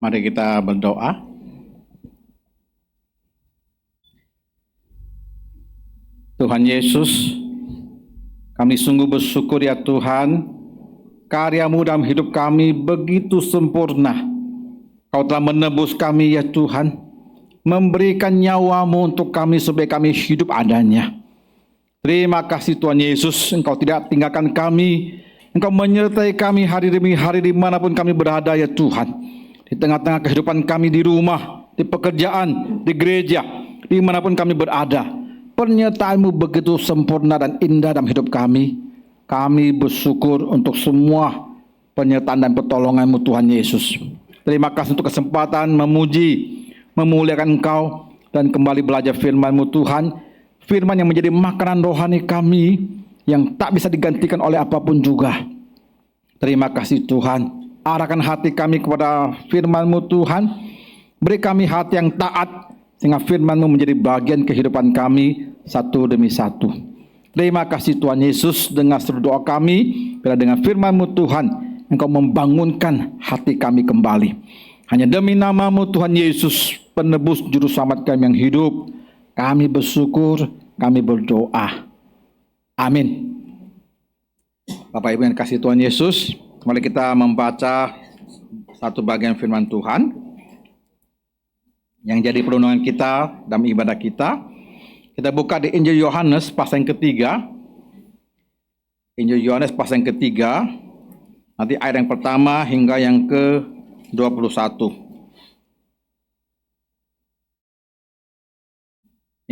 Mari kita berdoa. Tuhan Yesus, kami sungguh bersyukur ya Tuhan, karya-Mu dalam hidup kami begitu sempurna. Kau telah menebus kami ya Tuhan, memberikan nyawa-Mu untuk kami supaya kami hidup adanya. Terima kasih Tuhan Yesus, Engkau tidak tinggalkan kami, Engkau menyertai kami hari demi hari dimanapun kami berada ya Tuhan. Di tengah-tengah kehidupan kami di rumah, di pekerjaan, di gereja, dimanapun kami berada. Penyertaan-Mu begitu sempurna dan indah dalam hidup kami. Kami bersyukur untuk semua penyertaan dan pertolongan-Mu Tuhan Yesus. Terima kasih untuk kesempatan memuji, memuliakan Engkau, dan kembali belajar firman-Mu Tuhan. Firman yang menjadi makanan rohani kami, yang tak bisa digantikan oleh apapun juga. Terima kasih Tuhan. Arahkan hati kami kepada firman-Mu Tuhan. Beri kami hati yang taat, sehingga firman-Mu menjadi bagian kehidupan kami satu demi satu. Terima kasih Tuhan Yesus, dengar seru doa kami, bila dengan firman-Mu Tuhan, Engkau membangunkan hati kami kembali. Hanya demi nama-Mu Tuhan Yesus, penebus juru selamat kami yang hidup, kami bersyukur, kami berdoa. Amin. Bapak Ibu yang kasih Tuhan Yesus, mari kita membaca satu bagian firman Tuhan yang jadi perundungan kita dalam ibadah kita. Kita buka di Injil Yohanes pasal yang ketiga. Injil Yohanes pasal yang ketiga, nanti ayat yang pertama hingga yang ke-21.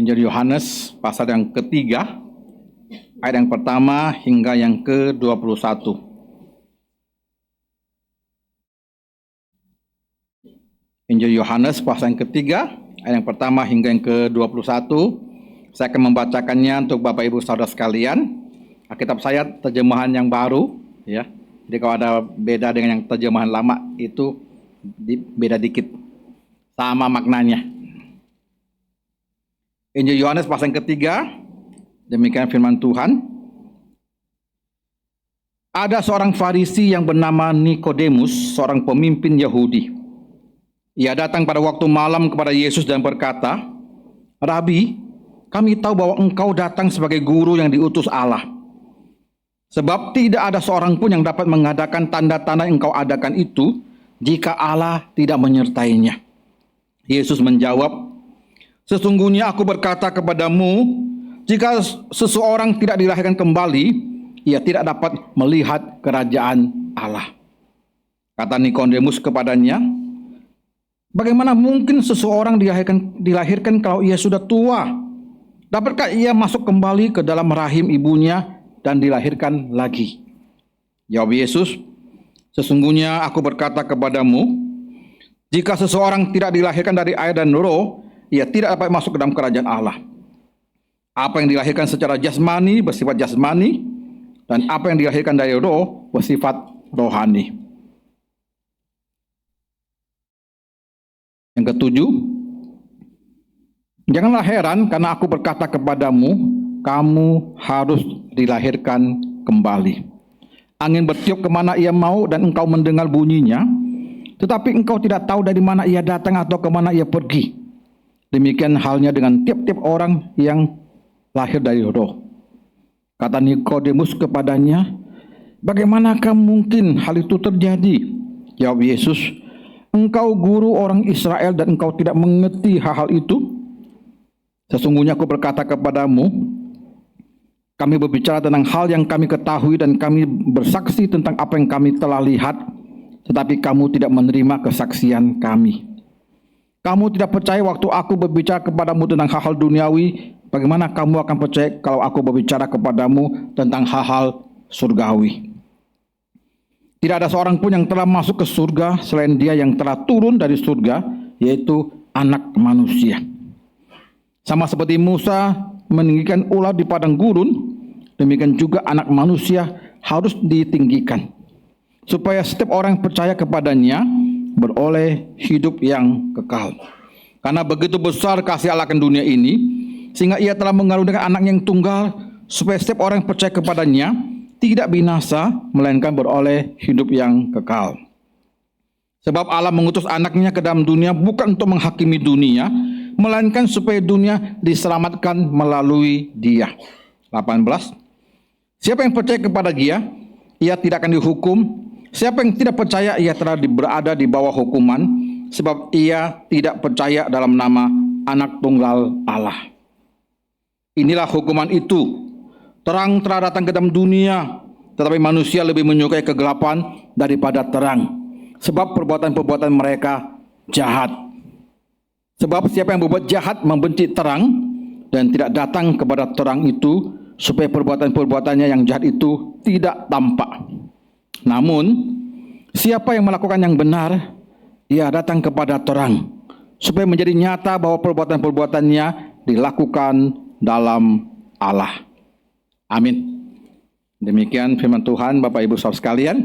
Injil Yohanes pasal yang ketiga, ayat yang pertama hingga yang ke-21. Injil Yohanes pasal yang ketiga, ayat yang pertama hingga yang ke-21. Saya akan membacakannya untuk Bapak Ibu Saudara sekalian. Alkitab saya terjemahan yang baru, ya. Jadi kalau ada beda dengan yang terjemahan lama itu beda dikit. Sama maknanya. Injil Yohanes pasal yang ketiga, demikian firman Tuhan. Ada seorang Farisi yang bernama Nikodemus, seorang pemimpin Yahudi. Ia datang pada waktu malam kepada Yesus dan berkata, "Rabi, kami tahu bahwa Engkau datang sebagai guru yang diutus Allah. Sebab tidak ada seorang pun yang dapat mengadakan tanda-tanda yang Engkau adakan itu jika Allah tidak menyertainya." Yesus menjawab, "Sesungguhnya aku berkata kepadamu, jika seseorang tidak dilahirkan kembali, ia tidak dapat melihat kerajaan Allah." Kata Nikodemus kepadanya, "Bagaimana mungkin seseorang dilahirkan kalau ia sudah tua? Dapatkah ia masuk kembali ke dalam rahim ibunya dan dilahirkan lagi?" Jawab Yesus, "Sesungguhnya aku berkata kepadamu, jika seseorang tidak dilahirkan dari air dan roh, ia tidak dapat masuk ke dalam kerajaan Allah. Apa yang dilahirkan secara jasmani bersifat jasmani, dan apa yang dilahirkan dari roh bersifat rohani." Yang ketujuh, janganlah heran karena aku berkata kepadamu, kamu harus dilahirkan kembali. Angin bertiup kemana ia mau dan engkau mendengar bunyinya, tetapi engkau tidak tahu dari mana ia datang atau kemana ia pergi. Demikian halnya dengan tiap-tiap orang yang lahir dari roh. Kata Nikodemus kepadanya, "Bagaimanakah mungkin hal itu terjadi?" Jawab Yesus, "Engkau guru orang Israel dan engkau tidak mengerti hal-hal itu? Sesungguhnya aku berkata kepadamu, kami berbicara tentang hal yang kami ketahui dan kami bersaksi tentang apa yang kami telah lihat, tetapi kamu tidak menerima kesaksian kami. Kamu tidak percaya waktu aku berbicara kepadamu tentang hal-hal duniawi, bagaimana kamu akan percaya kalau aku berbicara kepadamu tentang hal-hal surgawi? Tidak ada seorang pun yang telah masuk ke surga selain Dia yang telah turun dari surga, yaitu Anak Manusia. Sama seperti Musa meninggikan ular di padang gurun, demikian juga Anak Manusia harus ditinggikan, supaya setiap orang yang percaya kepadanya beroleh hidup yang kekal. Karena begitu besar kasih Allah akan dunia ini, sehingga Ia telah mengaruniakan Anak yang tunggal, supaya setiap orang yang percaya kepadanya tidak binasa, melainkan beroleh hidup yang kekal. Sebab Allah mengutus anaknya ke dalam dunia bukan untuk menghakimi dunia, melainkan supaya dunia diselamatkan melalui dia. 18. Siapa yang percaya kepada dia, ia tidak akan dihukum. Siapa yang tidak percaya, ia telah berada di bawah hukuman, sebab ia tidak percaya dalam nama Anak Tunggal Allah. Inilah hukuman itu. Terang telah datang ke dalam dunia, tetapi manusia lebih menyukai kegelapan daripada terang, sebab perbuatan-perbuatan mereka jahat. Sebab siapa yang berbuat jahat membenci terang dan tidak datang kepada terang itu, supaya perbuatan-perbuatannya yang jahat itu tidak tampak. Namun, siapa yang melakukan yang benar, ia datang kepada terang, supaya menjadi nyata bahwa perbuatan-perbuatannya dilakukan dalam Allah. Amin. Demikian firman Tuhan, Bapak Ibu Saudara sekalian.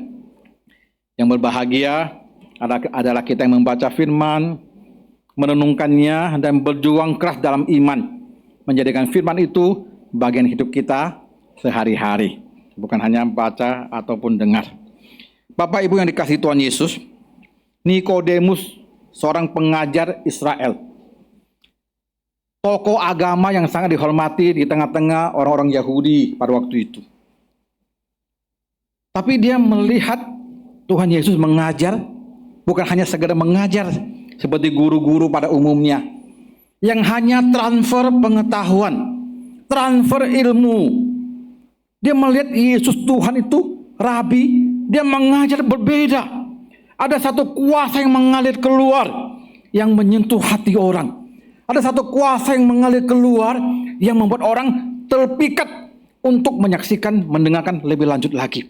Yang berbahagia adalah kita yang membaca firman, merenungkannya, dan berjuang keras dalam iman, menjadikan firman itu bagian hidup kita sehari-hari, bukan hanya baca ataupun dengar. Bapak Ibu yang dikasihi Tuhan Yesus, Nikodemus, seorang pengajar Israel, tokoh agama yang sangat dihormati di tengah-tengah orang-orang Yahudi pada waktu itu. Tapi dia melihat Tuhan Yesus mengajar, bukan hanya sekedar mengajar seperti guru-guru pada umumnya, yang hanya transfer pengetahuan, transfer ilmu. Dia melihat Yesus Tuhan itu rabi, dia mengajar berbeda. Ada satu kuasa yang mengalir keluar, yang menyentuh hati orang. Ada satu kuasa yang mengalir keluar, yang membuat orang terpikat untuk menyaksikan, mendengarkan lebih lanjut lagi.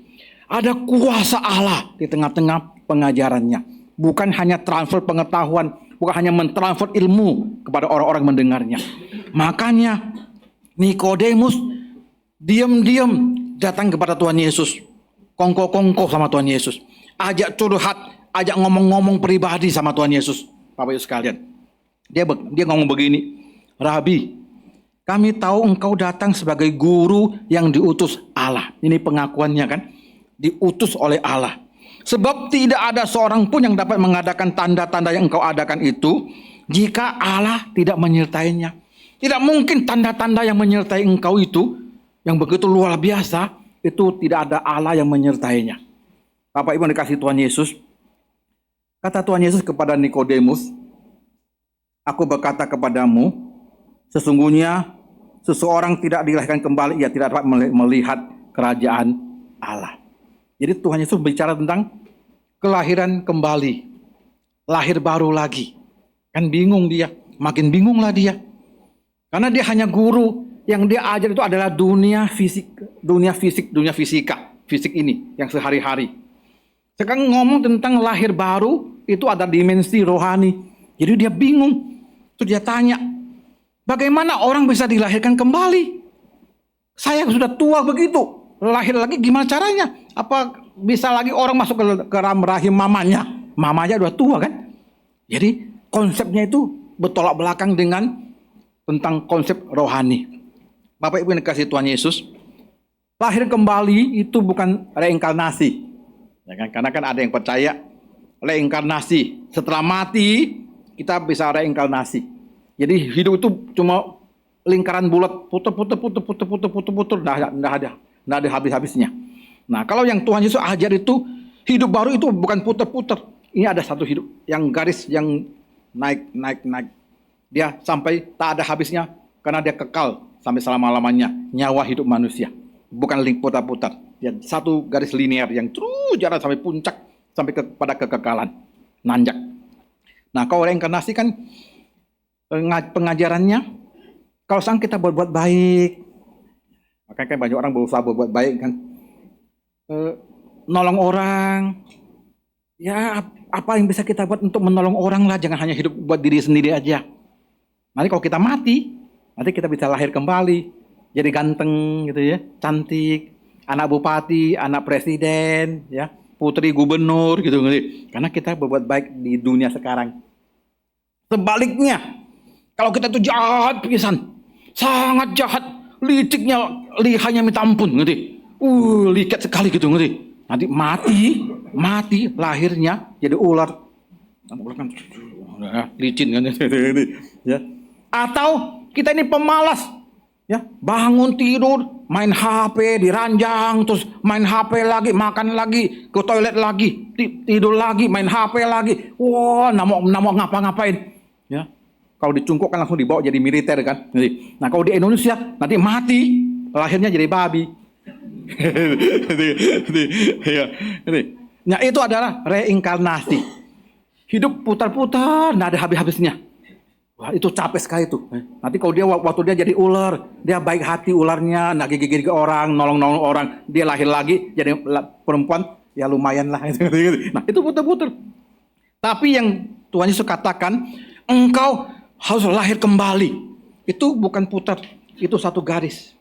Ada kuasa Allah di tengah-tengah pengajarannya. Bukan hanya transfer pengetahuan, bukan hanya mentransfer ilmu kepada orang-orang mendengarnya. Makanya Nikodemus diam-diam datang kepada Tuhan Yesus, kongko-kongko sama Tuhan Yesus, ajak curhat, ajak ngomong-ngomong pribadi sama Tuhan Yesus. Bapak Ibu sekalian, dia ngomong begini, Rabi, kami tahu engkau datang sebagai guru yang diutus Allah. Ini pengakuannya kan, diutus oleh Allah. Sebab tidak ada seorang pun yang dapat mengadakan tanda-tanda yang engkau adakan itu jika Allah tidak menyertainya. Tidak mungkin tanda-tanda yang menyertai engkau itu, yang begitu luar biasa, itu tidak ada Allah yang menyertainya. Bapak Ibu yang dikasihi Tuhan Yesus, kata Tuhan Yesus kepada Nikodemus, aku berkata kepadamu, sesungguhnya seseorang tidak dilahirkan kembali, ia tidak dapat melihat kerajaan Allah. Jadi Tuhan Yesus bicara tentang kelahiran kembali, lahir baru lagi. Kan bingung dia, makin bingunglah dia. Karena dia hanya guru, yang dia ajar itu adalah dunia fisika, fisik ini yang sehari-hari. Sekarang ngomong tentang lahir baru, itu ada dimensi rohani. Jadi dia bingung. Terus dia tanya, bagaimana orang bisa dilahirkan kembali? Saya sudah tua begitu, lahir lagi gimana caranya? Apa bisa lagi orang masuk ke rahim mamanya? Mamanya udah tua kan? Jadi konsepnya itu bertolak belakang dengan tentang konsep rohani. Bapak Ibu yang dikasihi Tuhan Yesus, lahir kembali itu bukan reinkarnasi. Ya kan? Karena kan ada yang percaya reinkarnasi. Setelah mati kita bisa reinkarnasi. Jadi hidup itu cuma lingkaran bulat, puter, nggak ada habis-habisnya. Nah, kalau yang Tuhan Yesus ajar itu hidup baru itu bukan puter-puter. Ini ada satu hidup yang garis yang naik. Dia sampai tak ada habisnya karena dia kekal sampai selama-lamanya. Nyawa hidup manusia bukan putar-putar. Dia satu garis linear yang terus jalan sampai puncak, sampai pada kekekalan, nanjak. Nah, kalau reinkarnasi kan pengajarannya, kalau sang kita berbuat baik, makanya kan banyak orang berusaha berbuat baik kan, nolong orang, ya apa yang bisa kita buat untuk menolong orang lah, jangan hanya hidup buat diri sendiri aja. Nanti kalau kita mati, nanti kita bisa lahir kembali, jadi ganteng gitu ya, cantik, anak bupati, anak presiden, ya, putri gubernur gitu. Karena kita berbuat baik di dunia sekarang. Sebaliknya, kalau kita tuh jahat pisan, sangat jahat, liciknya, lihainya minta ampun gitu. Liket sekali gitu ngerti. Nanti mati lahirnya jadi ular kan licin kan ya. Atau kita ini pemalas ya, bangun tidur main HP di ranjang, terus main HP lagi, makan lagi, ke toilet lagi, tidur lagi, main HP lagi. Wah, namok ngapa-ngapain ya. Kalau dicungkukkan langsung dibawa jadi militer kan. Nah, kalau di Indonesia nanti mati, lahirnya jadi babi. Nah, itu adalah reinkarnasi. Hidup putar-putar, nggak ada habis-habisnya. Wah, itu capek sekali tuh. Nanti kalau dia waktu dia jadi ular, dia baik hati ularnya, nggak gigit-gigit orang, nolong-nolong orang, dia lahir lagi jadi perempuan, ya lumayan lah. Nah, itu putar-putar. Tapi yang Tuhan Yesus katakan, engkau harus lahir kembali. Itu bukan putar, itu satu garis.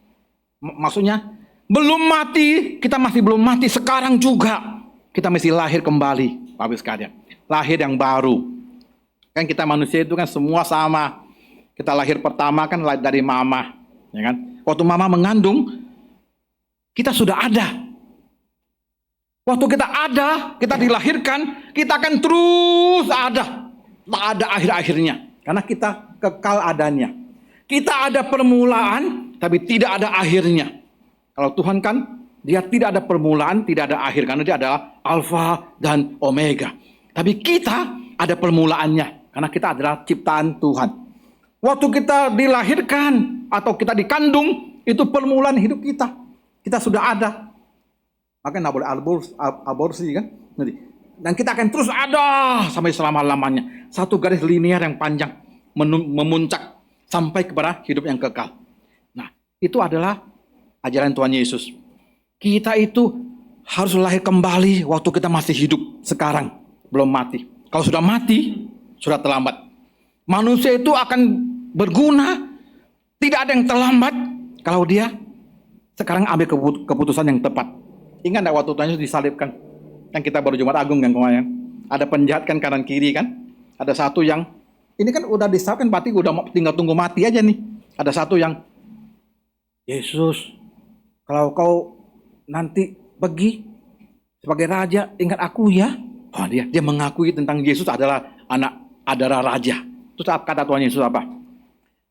Maksudnya, belum mati, kita masih belum mati, sekarang juga kita mesti lahir kembali, Bapak sekalian. Lahir yang baru. Kan kita manusia itu kan semua sama. Kita lahir pertama kan dari mama, ya kan? Waktu mama mengandung, kita sudah ada. Waktu kita ada, kita dilahirkan, kita akan terus ada. Tak ada akhir-akhirnya. Karena kita kekal adanya. Kita ada permulaan, tapi tidak ada akhirnya. Kalau Tuhan kan, dia tidak ada permulaan, tidak ada akhir. Karena dia adalah Alfa dan Omega. Tapi kita ada permulaannya. Karena kita adalah ciptaan Tuhan. Waktu kita dilahirkan atau kita dikandung, itu permulaan hidup kita. Kita sudah ada. Makanya nggak boleh aborsi kan. Dan kita akan terus ada sampai selama-lamanya. Satu garis linear yang panjang. Memuncak sampai kepada hidup yang kekal. Nah, itu adalah ajaran Tuhan Yesus. Kita itu harus lahir kembali waktu kita masih hidup sekarang. Belum mati. Kalau sudah mati, sudah terlambat. Manusia itu akan berguna. Tidak ada yang terlambat kalau dia sekarang ambil keputusan yang tepat. Ingat enggak waktu Tuhan Yesus disalibkan? Kan kita baru Jumat Agung kan kemarin. Ada penjahat kan kanan kiri kan. Ada satu yang ini kan udah disalibkan, berarti udah tinggal tunggu mati aja nih. Ada satu yang, Yesus, kalau kau nanti pergi sebagai raja, ingat aku ya. Oh, dia mengakui tentang Yesus adalah adalah raja. Terus kata Tuhan Yesus apa?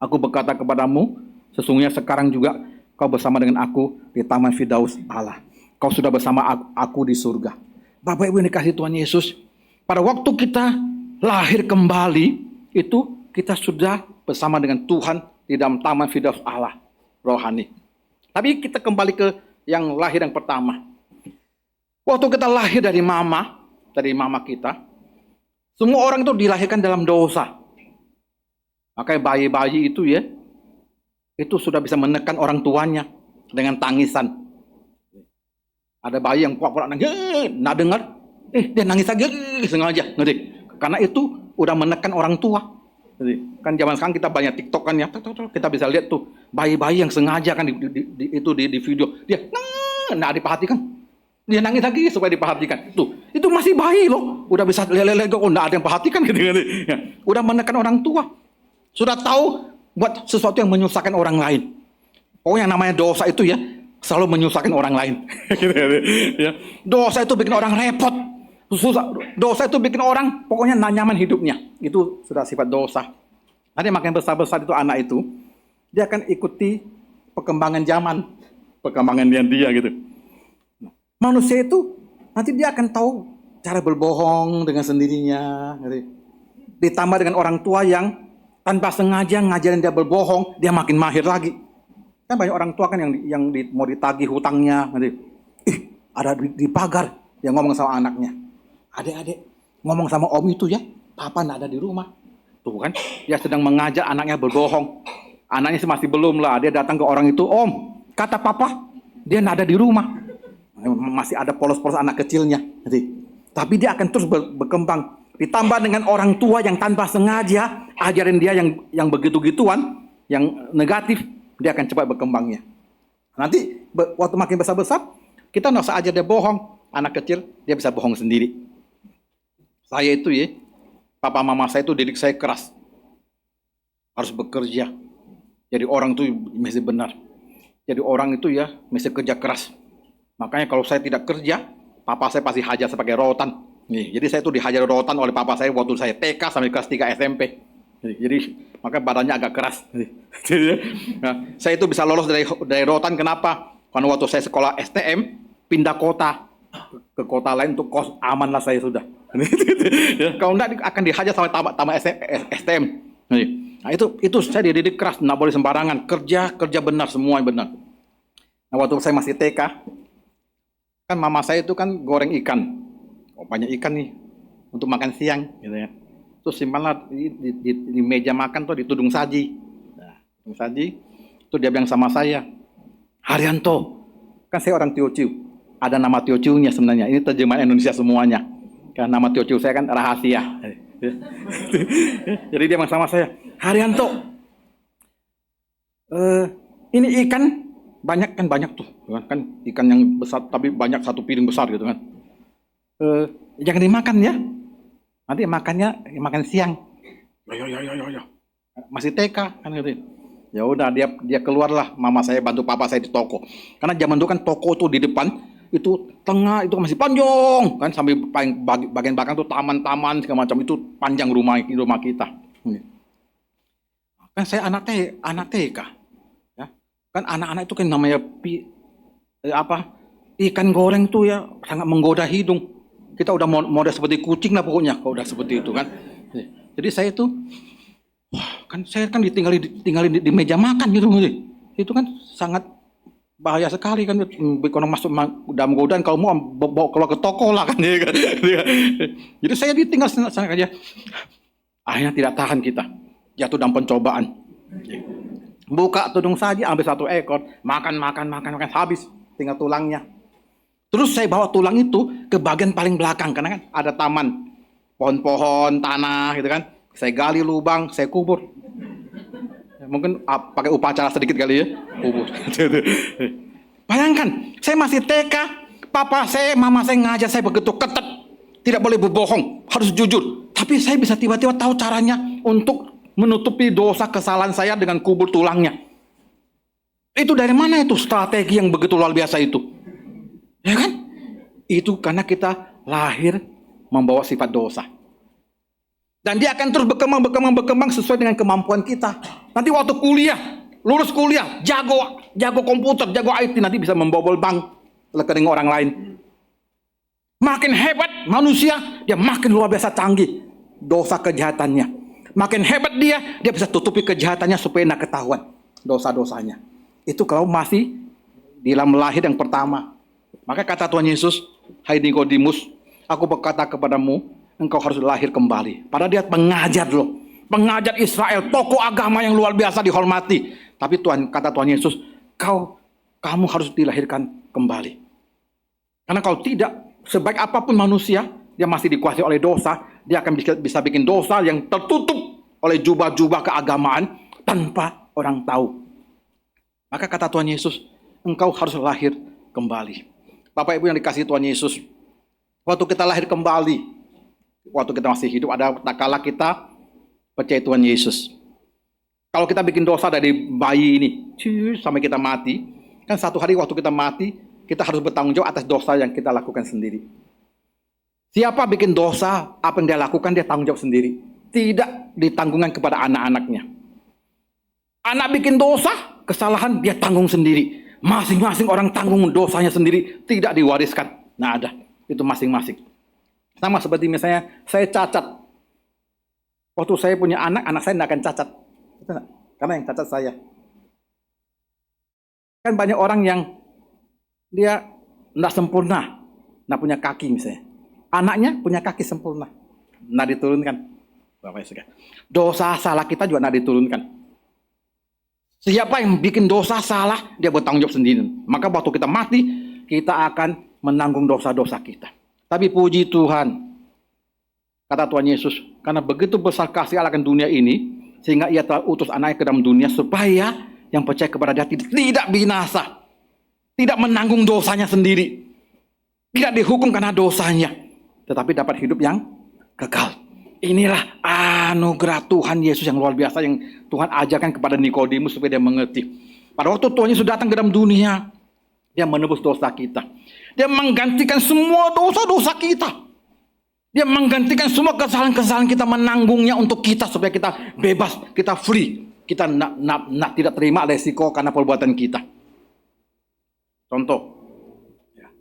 Aku berkata kepadamu, sesungguhnya sekarang juga kau bersama dengan aku di Taman Firdaus Allah. Kau sudah bersama aku di surga. Bapak Ibu yang dikasihi Tuhan Yesus, pada waktu kita lahir kembali, itu kita sudah bersama dengan Tuhan di dalam Taman Firdaus Allah rohani. Tapi kita kembali ke yang lahir yang pertama. Waktu kita lahir dari mama kita, semua orang itu dilahirkan dalam dosa. Makanya bayi-bayi itu ya, itu sudah bisa menekan orang tuanya dengan tangisan. Ada bayi yang pura-pura nangis, nggak dengar, dia nangis lagi, sengaja, ngerti? Karena itu udah menekan orang tua. Kan zaman sekarang kita banyak TikTok kan ya, kita bisa lihat tuh bayi-bayi yang sengaja kan di video, dia nggak diperhatikan. Dia nangis lagi supaya diperhatikan. Tuh, itu masih bayi loh. Udah bisa lele-lele, nggak ada yang perhatikan gitu. Ya. Udah menekan orang tua. Sudah tahu buat sesuatu yang menyusahkan orang lain. Pokoknya yang namanya dosa itu ya, selalu menyusahkan orang lain. Ya. Dosa itu bikin orang repot. Dosa itu bikin orang pokoknya nggak nyaman hidupnya. Itu sudah sifat dosa. Nanti makin besar-besar itu anak itu, dia akan ikuti perkembangan zaman. Perkembangan dia gitu. Manusia itu nanti dia akan tahu cara berbohong dengan sendirinya. Ditambah dengan orang tua yang tanpa sengaja ngajarin dia berbohong, dia makin mahir lagi. Kan banyak orang tua kan yang mau ditagih hutangnya. Ada di pagar, dia ngomong sama anaknya. Adik-adik, ngomong sama om itu ya, papa nggak ada di rumah. Tuh kan, dia sedang mengajak anaknya berbohong. Anaknya masih belum lah, dia datang ke orang itu, om, kata papa, dia nggak ada di rumah. Masih ada polos-polos anak kecilnya. Tapi dia akan terus berkembang. Ditambah dengan orang tua yang tanpa sengaja ajarin dia yang begitu-gituan, yang negatif, dia akan cepat berkembangnya. Nanti waktu makin besar-besar, kita nggak usah ajar dia bohong. Anak kecil, dia bisa bohong sendiri. Saya itu ya, papa mama saya itu didik saya keras. Harus bekerja. Jadi orang itu mesti benar. Jadi orang itu ya mesti kerja keras. Makanya kalau saya tidak kerja, papa saya pasti hajar sebagai rotan. Nih, jadi saya itu dihajar rotan oleh papa saya waktu saya TK sampai kelas 3 SMP. Jadi maka badannya agak keras. Nah, saya itu bisa lolos dari rotan kenapa? Karena waktu saya sekolah STM pindah kota ke kota lain untuk kos aman lah saya sudah. Ya, kalau enggak akan dihajar sama tamat STM. Nah, itu saya dididik keras, nggak boleh sembarangan, kerja benar, semua benar. Nah, waktu saya masih TK, kan mama saya itu kan goreng ikan. Oh, banyak ikan nih untuk makan siang gitu ya. Terus simpanlah di meja makan tuh di tudung saji. Nah, tudung saji itu dia bilang sama saya, Haryanto, kan saya orang Teochew. Ada nama Teochew-nya sebenarnya. Ini terjemahan Indonesia semuanya. Karena nama Teochew saya kan rahasia. Jadi dia bilang sama saya, Haryanto, ini ikan banyak tuh, kan ikan yang besar tapi banyak satu piring besar gitu kan. Jangan dimakan ya, nanti makan siang. Ya. Masih TK kan gitu. Ya udah dia keluarlah, mama saya bantu papa saya di toko. Karena zaman dulu kan toko tuh di depan itu tengah itu masih panjang kan, sampai bagian belakang tuh taman-taman segala macam, itu panjang rumah kita. Kan saya anak TK. Ya. Kan anak-anak itu kan namanya ikan goreng tuh ya sangat menggoda hidung. Kita udah model seperti kucing lah pokoknya kalau udah seperti itu kan. Jadi saya itu, kan saya kan ditinggalin di meja makan gitu. Itu kan sangat bahaya sekali kan. Kalau masuk dalam godaan, kalau mau bawa keluar ke toko lah kan. Jadi saya ditinggal sana aja. Akhirnya tidak tahan kita, jatuh dalam pencobaan. Buka tudung saji, ambil 1 ekor, makan habis, tinggal tulangnya. Terus saya bawa tulang itu ke bagian paling belakang, karena kan ada taman, pohon-pohon, tanah gitu kan. Saya gali lubang, saya kubur. Mungkin pakai upacara sedikit kali ya, kubur. Bayangkan, saya masih TK, papa saya, mama saya ngajar saya begitu ketat, tidak boleh berbohong, harus jujur. Tapi saya bisa tiba-tiba tahu caranya untuk menutupi dosa kesalahan saya dengan kubur tulangnya. Itu dari mana itu strategi yang begitu luar biasa itu? Ya kan? Itu karena kita lahir membawa sifat dosa. Dan dia akan terus berkembang sesuai dengan kemampuan kita. Nanti waktu lulus kuliah, jago komputer, jago IT, nanti bisa membobol bank rekening orang lain. Makin hebat manusia, dia makin luar biasa canggih dosa kejahatannya. Makin hebat dia bisa tutupi kejahatannya supaya tidak ketahuan dosa-dosanya. Itu kalau masih di dalam lahir yang pertama. Maka kata Tuhan Yesus, hai Nikodemus, aku berkata kepadamu, engkau harus lahir kembali. Padahal dia pengajar Israel, tokoh agama yang luar biasa dihormati. Tapi kata Tuhan Yesus, kamu harus dilahirkan kembali. Karena kalau tidak, sebaik apapun manusia, dia masih dikuasai oleh dosa, dia akan bisa bikin dosa yang tertutup oleh jubah-jubah keagamaan tanpa orang tahu. Maka kata Tuhan Yesus, engkau harus lahir kembali. Bapak Ibu yang dikasihi Tuhan Yesus, waktu kita lahir kembali, waktu kita masih hidup, ada kala kita percaya Tuhan Yesus. Kalau kita bikin dosa dari bayi ini sampai kita mati, kan satu hari waktu kita mati, kita harus bertanggung jawab atas dosa yang kita lakukan sendiri. Siapa bikin dosa, apa yang dia lakukan, dia tanggung jawab sendiri. Tidak ditanggungkan kepada anak-anaknya. Anak bikin dosa, kesalahan dia tanggung sendiri. Masing-masing orang tanggung dosanya sendiri, tidak diwariskan. Nah ada, itu masing-masing. Sama seperti misalnya, saya cacat. Waktu saya punya anak saya tidak akan cacat. Karena yang cacat saya. Kan banyak orang yang dia tidak sempurna, tidak punya kaki misalnya. Anaknya punya kaki sempurna, tidak diturunkan. Dosa salah kita juga tidak diturunkan. Siapa yang bikin dosa salah, dia bertanggung jawab sendiri. Maka waktu kita mati, kita akan menanggung dosa-dosa kita. Tapi puji Tuhan, kata Tuhan Yesus, karena begitu besar kasih Allah akan dunia ini, sehingga ia telah utus anaknya ke dalam dunia, supaya yang percaya kepada dia tidak binasa, tidak menanggung dosanya sendiri, tidak dihukum karena dosanya, tetapi dapat hidup yang kekal. Inilah anugerah Tuhan Yesus yang luar biasa yang Tuhan ajarkan kepada Nikodemus supaya dia mengerti. Pada waktu Tuhan Yesus datang ke dalam dunia, dia menebus dosa kita. Dia menggantikan semua dosa-dosa kita. Dia menggantikan semua kesalahan-kesalahan kita, menanggungnya untuk kita supaya kita bebas, kita free. Kita tidak terima resiko karena perbuatan kita. Contoh, ya.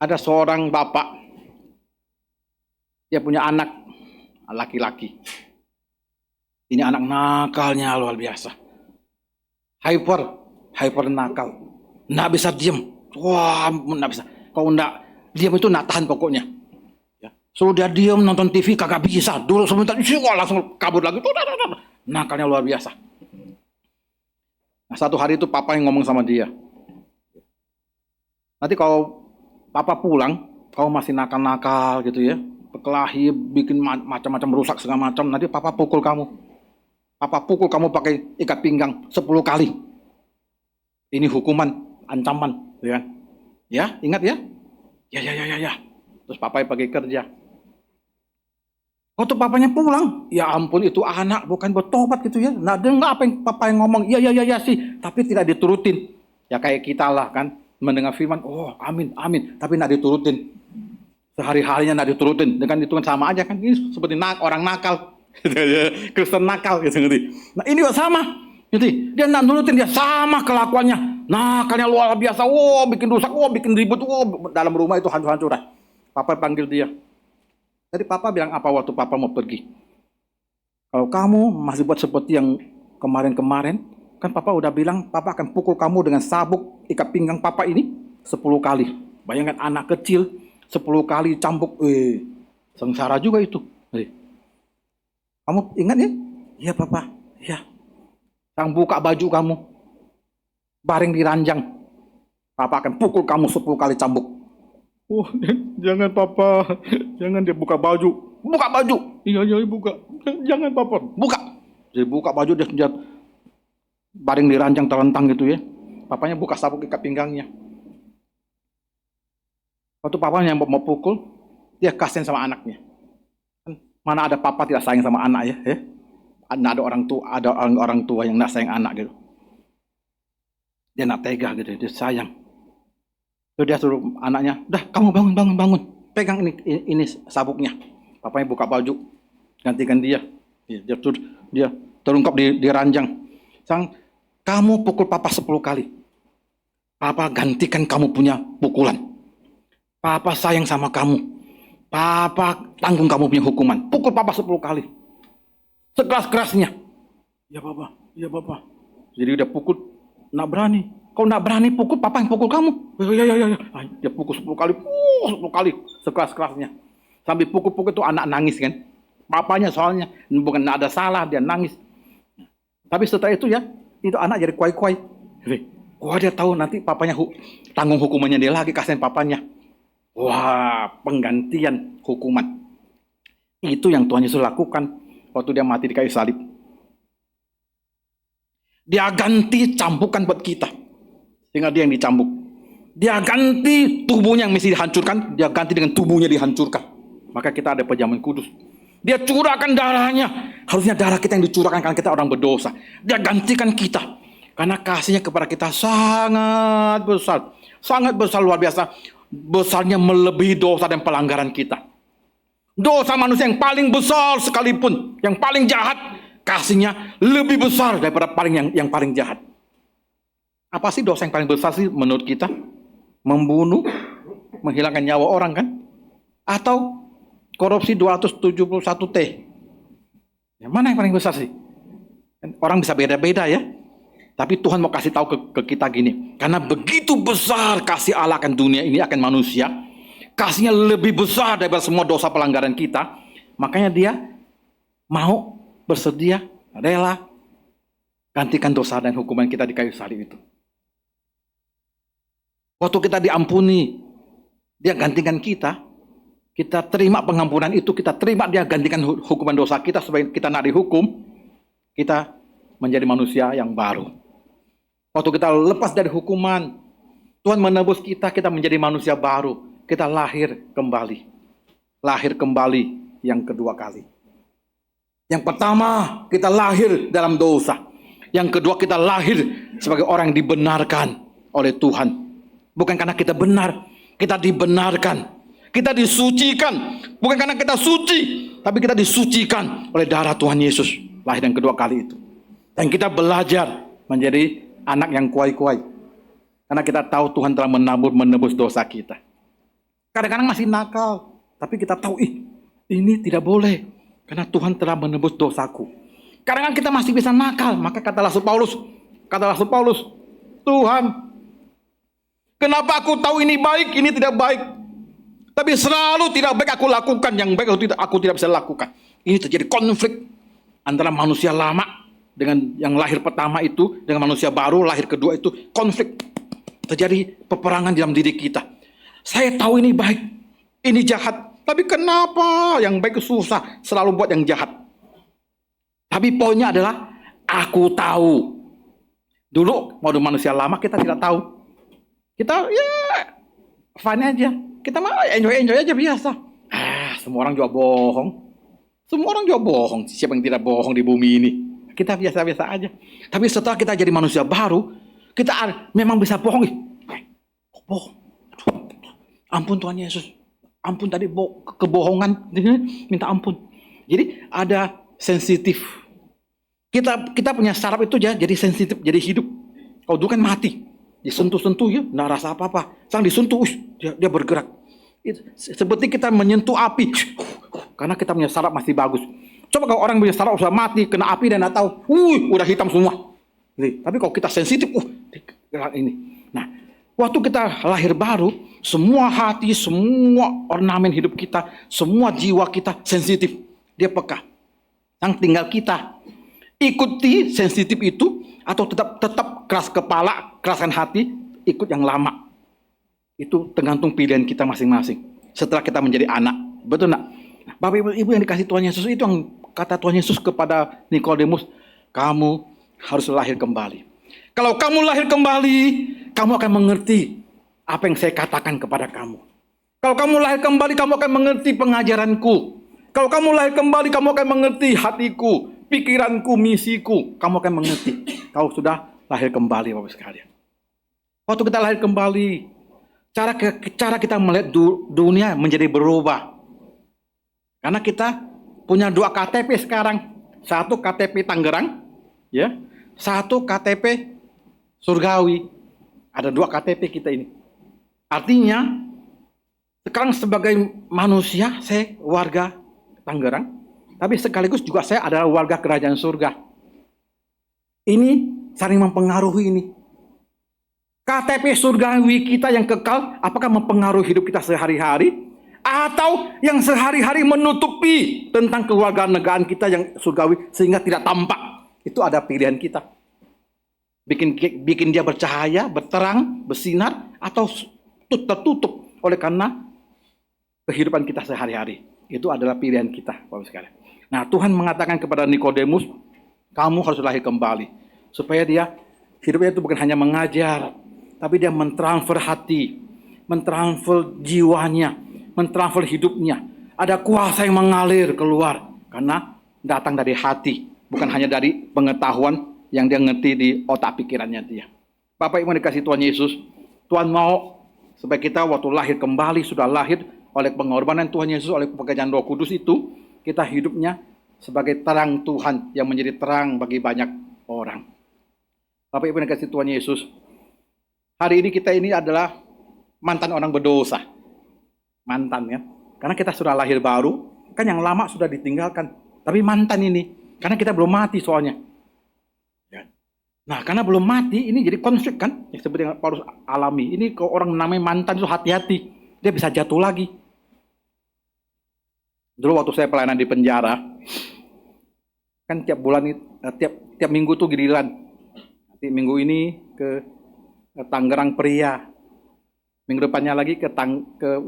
Ada seorang bapak, dia punya anak laki-laki. Ini anak nakalnya luar biasa. Hyper nakal. Nggak bisa diem. Wah, nggak bisa. Kalau nggak diem itu nggak tahan pokoknya. Ya. Suruh dia diem nonton TV kagak bisa. Dulu sebentar, langsung kabur lagi. Nakalnya luar biasa. Nah, satu hari itu papa yang ngomong sama dia. Nanti kalau papa pulang, kau masih nakal-nakal gitu ya. Berkelahi, bikin macam-macam rusak segala macam. Nanti papa pukul kamu. Papa pukul kamu pakai ikat pinggang 10 kali. Ini hukuman, ancaman, ya kan? Ya, ingat ya? Ya. Terus papa pergi kerja. Waktu papanya pulang, ya ampun itu anak bukan bertobat gitu ya. Nah, dengar apa yang papa yang ngomong, ya sih, tapi tidak diturutin. Ya kayak kita lah kan, mendengar firman, oh amin, tapi tidak diturutin. Sehari-harinya tidak diturutin, dengan itu kan sama aja kan, ini seperti orang nakal. Kristen nakal gitu. Nah ini juga sama gitu. Dia nak nurutin, dia sama kelakuannya, nakalnya luar biasa. Bikin rusak, bikin ribut, dalam rumah itu hancur-hancuran. Papa panggil dia. Jadi papa bilang apa waktu papa mau pergi? Kalau kamu masih buat seperti yang kemarin-kemarin, kan papa udah bilang papa akan pukul kamu dengan sabuk ikat pinggang papa ini 10 kali. Bayangkan anak kecil 10 kali cambuk, sengsara juga itu. Kamu ingat ya? Iya papa, ya. Yang buka baju kamu, baring di ranjang, papa akan pukul kamu 10 kali cambuk. Jangan papa, jangan dia buka baju. Buka baju. Iya buka. Jangan papa, buka. Dia buka baju, dia baring di ranjang terlentang gitu ya. Papanya buka sabuk ikat pinggangnya. Waktu papanya mau pukul, dia kasihan sama anaknya. Mana ada papa tidak sayang sama anak ya? Ada orang tua yang tidak sayang anak gitu. Dia nak tega gitu, dia sayang. Terus dia suruh anaknya, dah kamu bangun, pegang ini sabuknya. Papanya buka baju, gantikan dia. Dia terungkap di ranjang. Kamu pukul papa 10 kali. Papa gantikan kamu punya pukulan. Papa sayang sama kamu. Papa tanggung kamu punya hukuman. Pukul papa 10 kali. Sekeras-kerasnya. Ya papa. Jadi udah pukul, nak berani. Kau nak berani pukul, papa yang pukul kamu. Ya. Dia pukul 10 kali. 10 kali. Sekeras-kerasnya. Sambil pukul-pukul itu anak nangis kan. Papanya soalnya bukan ada salah, dia nangis. Tapi setelah itu ya, itu anak jadi kuai-kuai. Wah dia tahu nanti papanya tanggung hukumannya dia lagi, kasihan papanya. Wah, penggantian hukuman. Itu yang Tuhan Yesus lakukan waktu dia mati di kayu salib. Dia ganti cambukan buat kita. Sehingga dia yang dicambuk. Dia ganti tubuhnya yang mesti dihancurkan, dia ganti dengan tubuhnya dihancurkan. Maka kita ada perjamuan kudus. Dia curahkan darahnya. Harusnya darah kita yang dicurahkan karena kita orang berdosa. Dia gantikan kita. Karena kasihnya kepada kita sangat besar. Sangat besar, luar biasa. Besarnya melebihi dosa dan pelanggaran kita. Dosa manusia yang paling besar sekalipun, yang paling jahat, kasihnya lebih besar daripada yang paling jahat. Apa sih dosa yang paling besar sih menurut kita? Membunuh, menghilangkan nyawa orang kan? Atau korupsi 271 T? Yang mana yang paling besar sih? Orang bisa beda-beda ya. Tapi Tuhan mau kasih tahu ke kita gini. Karena begitu besar kasih Allah akan dunia ini, akan manusia. Kasihnya lebih besar daripada semua dosa pelanggaran kita. Makanya dia mau, bersedia, rela gantikan dosa dan hukuman kita di kayu salib itu. Waktu kita diampuni, dia gantikan kita. Kita terima pengampunan itu, kita terima dia gantikan hukuman dosa kita supaya kita tidak dihukum. Kita menjadi manusia yang baru. Waktu kita lepas dari hukuman, Tuhan menebus kita, kita menjadi manusia baru. Kita lahir kembali. Lahir kembali yang kedua kali. Yang pertama, kita lahir dalam dosa. Yang kedua, kita lahir sebagai orang yang dibenarkan oleh Tuhan. Bukan karena kita benar, kita dibenarkan. Kita disucikan, bukan karena kita suci, tapi kita disucikan oleh darah Tuhan Yesus lahir yang kedua kali itu. Dan kita belajar menjadi anak yang kuai-kuai, karena kita tahu Tuhan telah menebus dosa kita. Kadang-kadang masih nakal, tapi kita tahu ini tidak boleh, karena Tuhan telah menebus dosaku. Kadang-kadang kita masih bisa nakal, maka kata Rasul Paulus, Tuhan, kenapa aku tahu ini baik, ini tidak baik, tapi selalu tidak baik aku lakukan, yang baik aku tidak bisa lakukan. Ini terjadi konflik antara manusia lama dengan yang lahir pertama itu, dengan manusia baru lahir kedua itu, konflik. Terjadi peperangan dalam diri kita. Saya tahu ini baik, ini jahat, tapi kenapa yang baik susah selalu buat yang jahat? Tapi poinnya adalah aku tahu. Dulu mode manusia lama kita tidak tahu. Kita fine aja. Kita mah enjoy aja biasa. Semua orang juga bohong. Semua orang juga bohong. Siapa yang tidak bohong di bumi ini? Kita biasa-biasa aja. Tapi setelah kita jadi manusia baru, kita memang bisa bohong. Bohong. Ampun Tuhan Yesus. Ampun tadi kebohongan. Minta ampun. Jadi ada sensitif. Kita punya saraf itu jadi sensitif, jadi hidup. Kalau dulu kan mati. Disentuh-sentuh ya, nggak rasa apa-apa. Sekarang disentuh, dia bergerak. Seperti kita menyentuh api. Karena kita punya saraf masih bagus. Coba kalau orang punya saraf sudah mati, kena api dan nggak tahu, udah hitam semua. Tapi kalau kita sensitif, ini. Nah, waktu kita lahir baru, semua hati, semua ornamen hidup kita, semua jiwa kita sensitif. Dia peka. Yang tinggal kita ikuti sensitif itu, atau tetap keras kepala, keraskan hati, ikut yang lama. Itu tergantung pilihan kita masing-masing. Setelah kita menjadi anak, betul nak? Bapak ibu yang dikasih Tuhan Yesus, itu yang kata Tuhan Yesus kepada Nikodemus, kamu harus lahir kembali. Kalau kamu lahir kembali, kamu akan mengerti apa yang saya katakan kepada kamu. Kalau kamu lahir kembali, kamu akan mengerti pengajaranku. Kalau kamu lahir kembali, kamu akan mengerti hatiku, pikiranku, misiku. Kamu akan mengerti. Kau sudah lahir kembali, Bapak sekalian. Waktu kita lahir kembali, cara kita melihat dunia menjadi berubah. Karena kita punya 2 KTP sekarang. Satu KTP Tangerang, ya. Satu KTP surgawi. Ada 2 KTP kita ini. Artinya, sekarang sebagai manusia, saya warga Tangerang, tapi sekaligus juga saya adalah warga kerajaan surga. Ini saling mempengaruhi ini. KTP surgawi kita yang kekal, apakah mempengaruhi hidup kita sehari-hari? Atau yang sehari-hari menutupi tentang kewarganegaraan kita yang surgawi sehingga tidak tampak? Itu ada pilihan kita. Bikin dia bercahaya, berterang, bersinar, atau tertutup oleh karena kehidupan kita sehari-hari. Itu adalah pilihan kita, Bapak sekalian. Nah, Tuhan mengatakan kepada Nikodemus, kamu harus lahir kembali. Supaya dia, hidupnya itu bukan hanya mengajar, tapi dia mentransfer hati, mentransfer jiwanya, mentransfer hidupnya. Ada kuasa yang mengalir keluar, karena datang dari hati, bukan hanya dari pengetahuan yang dia ngerti di otak pikirannya dia. Bapak Ibu dikasih Tuhan Yesus, Tuhan mau supaya kita waktu lahir kembali, sudah lahir oleh pengorbanan Tuhan Yesus, oleh pekerjaan Roh Kudus itu, kita hidupnya sebagai terang Tuhan yang menjadi terang bagi banyak orang. Bapak Ibu yang dikasih Tuhan Yesus, hari ini kita ini adalah mantan orang berdosa. Mantan ya. Karena kita sudah lahir baru, kan yang lama sudah ditinggalkan. Tapi mantan ini, karena kita belum mati soalnya. Nah, karena belum mati, ini jadi konflik kan, yang seperti yang Paulus alami. Ini kalau orang namanya mantan itu hati-hati, dia bisa jatuh lagi. Dulu waktu saya pelayanan di penjara, kan tiap bulan, tiap minggu tuh giliran. Nanti minggu ini ke Tangerang pria, minggu depannya lagi ke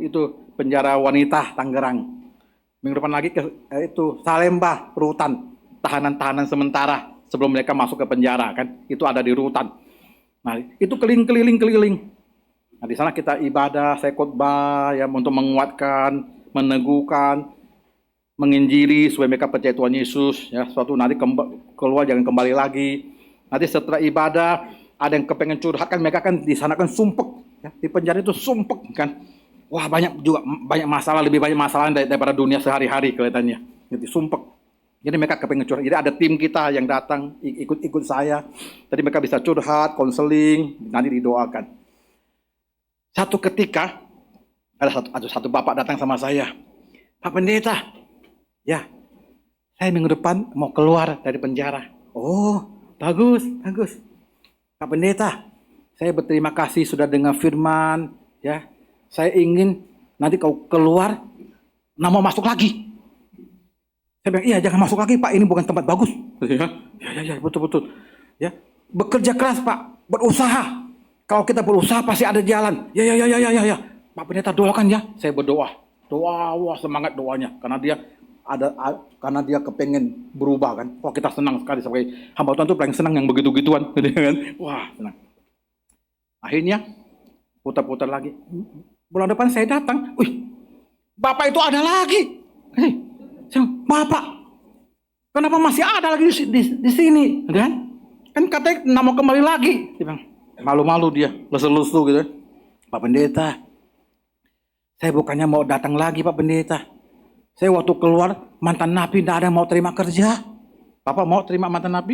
itu penjara wanita Tangerang, minggu depan lagi ke itu Salemba rutan, tahanan-tahanan sementara sebelum mereka masuk ke penjara kan, itu ada di rutan. Nah itu keliling. Nah di sana kita ibadah, saya khotbah ya untuk menguatkan, meneguhkan, menginjili supaya mereka percaya Tuhan Yesus ya, suatu nanti keluar jangan kembali lagi. Nanti setelah ibadah ada yang kepengen curhat kan, mereka kan di sana kan sumpek ya, di penjara itu sumpek kan. Wah, banyak masalah, lebih banyak masalah daripada dunia sehari-hari kelihatannya. Jadi sumpek. Jadi mereka kepengen curhat. Jadi ada tim kita yang datang ikut saya. Jadi mereka bisa curhat, konseling, nanti didoakan. Satu ketika ada satu bapak datang sama saya. Pak Pendeta, ya, saya minggu depan mau keluar dari penjara. Oh, bagus, bagus. Pak Pendeta, saya berterima kasih sudah dengar firman, ya. Saya ingin nanti kau keluar, nggak mau masuk lagi. Saya bilang, iya jangan masuk lagi Pak, ini bukan tempat bagus. Ya, betul. Ya, bekerja keras Pak, berusaha. Kalau kita berusaha pasti ada jalan. Ya. Pak Pendeta doakan ya. Saya berdoa. Wah semangat doanya, karena dia kepengen berubah kan. Wah kita senang sekali sebagai hamba Tuhan tuh paling senang yang begitu-gituan, kan? Wah senang. Akhirnya putar-putar lagi. Bulan depan saya datang, Bapak itu ada lagi. Bapak, kenapa masih ada lagi di sini? Kan katanya nggak mau kembali lagi. Dia bilang, malu-malu dia, lesu-lesu gitu. Pak Pendeta, saya bukannya mau datang lagi Pak Pendeta. Saya waktu keluar, mantan napi tidak ada yang mau terima kerja. Bapak mau terima mantan napi?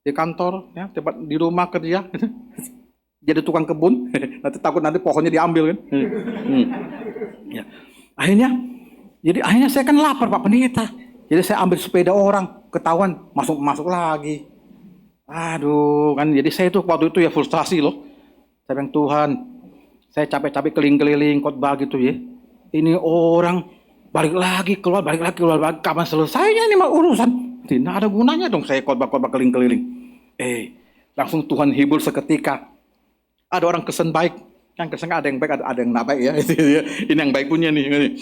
Di kantor, ya, tempat di rumah kerja. Jadi tukang kebun, nanti takut nanti pohonnya diambil kan. Ya. Akhirnya saya kan lapar Pak Pendeta. Jadi saya ambil sepeda orang, ketahuan masuk lagi. Aduh, kan jadi saya itu waktu itu ya frustrasi loh. Saya bilang Tuhan, saya capek-capek keliling-keliling khotbah gitu ya. Ini orang balik lagi keluar, kapan selesainya ini mah urusan? Tidak ada gunanya dong saya khotbah keliling-keliling. Langsung Tuhan hibur seketika. Ada orang Kristen baik, kan Kristen ada yang baik, ada yang nggak baik ya. Ini yang baik punya nih.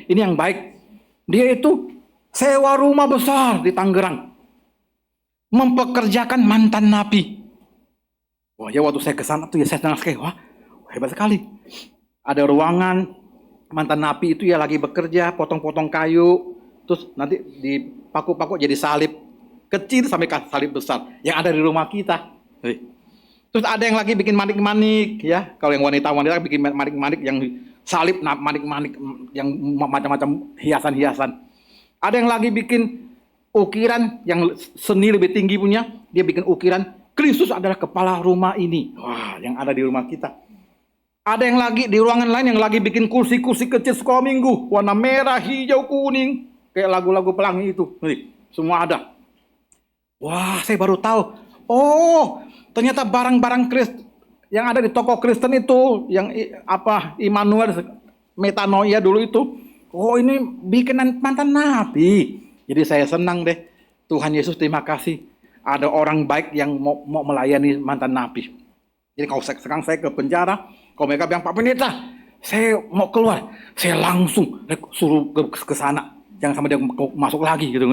Ini yang baik. Dia itu sewa rumah besar di Tangerang, mempekerjakan mantan napi. Wah ya waktu saya ke sana tuh ya saya senang sekali. Wah hebat sekali. Ada ruangan mantan napi itu ya lagi bekerja, potong-potong kayu, terus nanti dipaku-paku jadi salib kecil sampai salib besar yang ada di rumah kita. Terus ada yang lagi bikin manik-manik ya. Kalau yang wanita bikin manik-manik yang salib, manik-manik yang macam-macam hiasan-hiasan. Ada yang lagi bikin ukiran yang seni lebih tinggi punya. Dia bikin ukiran Kristus adalah kepala rumah ini. Wah, yang ada di rumah kita. Ada yang lagi di ruangan lain yang lagi bikin kursi-kursi kecil sekolah minggu. Warna merah, hijau, kuning. Kayak lagu-lagu pelangi itu. Nih, semua ada. Wah, saya baru tahu. Oh, ternyata barang-barang Kristen yang ada di toko Kristen itu, yang Immanuel, metanoia dulu itu. Oh, ini bikinan mantan napi. Jadi saya senang deh. Tuhan Yesus terima kasih. Ada orang baik yang mau melayani mantan napi. Jadi kalau sekarang saya ke penjara, kalau mereka bilang Pak Pendeta, saya mau keluar, saya langsung suruh ke sana. Jangan sampai dia masuk lagi gitu.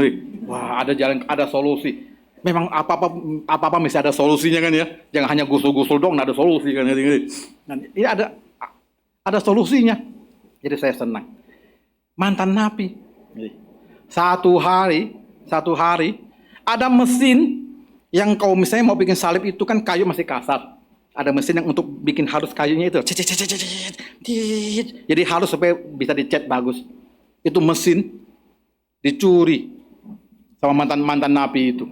Wah, ada jalan, ada solusi. Memang apa-apa mesti ada solusinya kan ya. Jangan hanya gusul-gusul dong, nggak ada solusi kan. Nah, ini ada solusinya. Jadi saya senang. Mantan napi. Satu hari ada mesin yang kalau misalnya mau bikin salib itu kan kayu masih kasar. Ada mesin yang untuk bikin halus kayunya itu. Jadi halus supaya bisa dicat bagus. Itu mesin dicuri sama mantan napi itu.